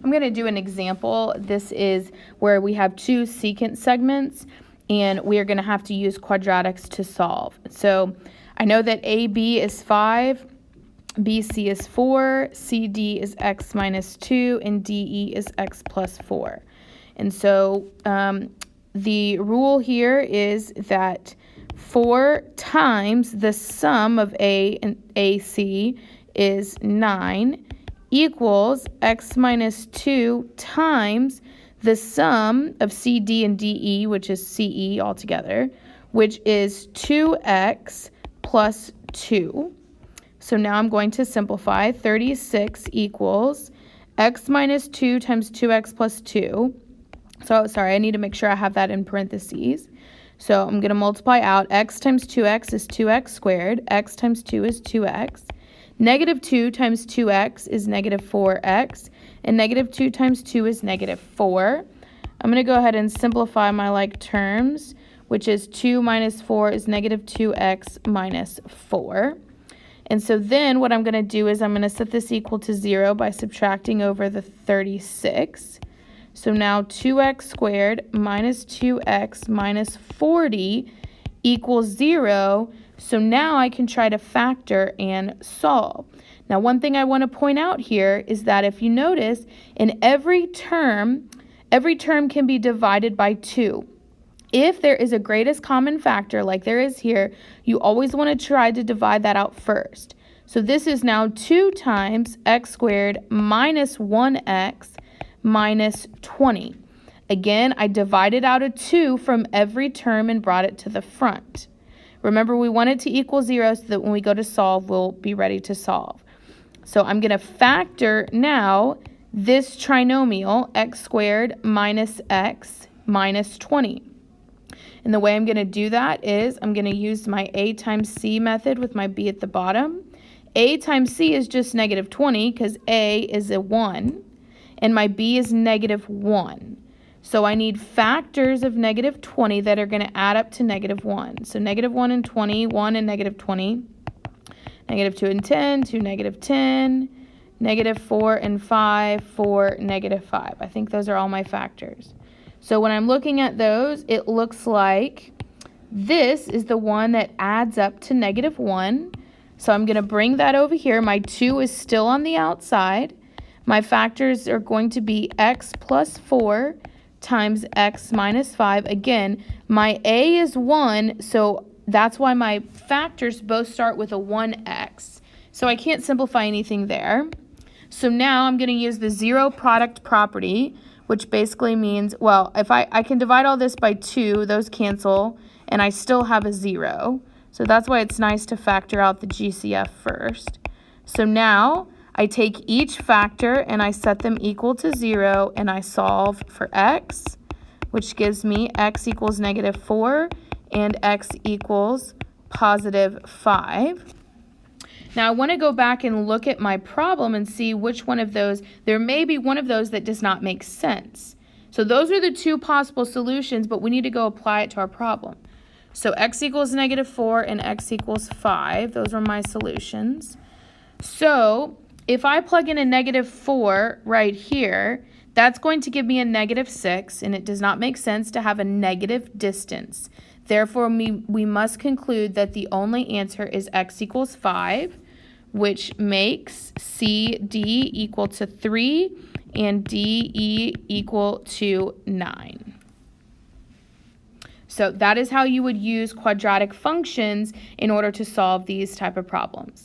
I'm going to do an example. This is where we have two secant segments, and we are going to have to use quadratics to solve. So I know that AB is 5, BC is 4, CD is x minus 2, and DE is x plus 4. And so the rule here is that 4 times the sum of A and AC is 9 equals x minus 2 times the sum of CD and DE, which is CE altogether, which is 2x plus 2. So now I'm going to simplify. 36 equals x minus 2 times 2x plus 2. So, sorry, I need to make sure I have that in parentheses. So I'm going to multiply out. X times 2x is 2x squared. X times 2 is 2x. Negative 2 times 2x is negative 4x. And negative 2 times 2 is negative 4. I'm going to go ahead and simplify my like terms, which is 2 minus 4 is negative 2x minus 4. And so then what I'm going to do is I'm going to set this equal to 0 by subtracting over the 36. So now 2x squared minus 2x minus 40 equals 0. So now I can try to factor and solve. Now, one thing I want to point out here is that if you notice, in every term can be divided by 2. If there is a greatest common factor like there is here, you always want to try to divide that out first. So this is now 2 times x squared minus 1x minus 20. Again, I divided out a 2 from every term and brought it to the front. Remember, we want it to equal 0 so that when we go to solve, we'll be ready to solve. So I'm going to factor now this trinomial, x squared minus x minus 20. And the way I'm going to do that is I'm going to use my a times c method with my b at the bottom. A times c is just negative 20 because a is a 1. And my b is negative 1. So I need factors of negative 20 that are going to add up to negative 1. So negative 1 and 20, 1 and negative 20. Negative 2 and 10, 2 negative 10. Negative 4 and 5, 4 negative 5. I think those are all my factors. So when I'm looking at those, it looks like this is the one that adds up to negative 1. So I'm going to bring that over here. My 2 is still on the outside. My factors are going to be x plus 4 times x minus 5. Again, my a is 1, so that's why my factors both start with a 1x. So I can't simplify anything there. So now I'm going to use the zero product property, which basically means, well, if I can divide all this by 2, those cancel, and I still have a 0. So that's why it's nice to factor out the GCF first. So now I take each factor and I set them equal to 0 and I solve for x, which gives me x equals negative 4 and x equals positive 5. Now I want to go back and look at my problem and see which one of those, there may be one of those that does not make sense. So those are the two possible solutions, but we need to go apply it to our problem. So x equals negative 4 and x equals 5. Those are my solutions. So if I plug in a negative 4 right here, that's going to give me a negative 6, and it does not make sense to have a negative distance. Therefore, we must conclude that the only answer is x equals 5, which makes CD equal to 3 and DE equal to 9. So that is how you would use quadratic functions in order to solve these type of problems.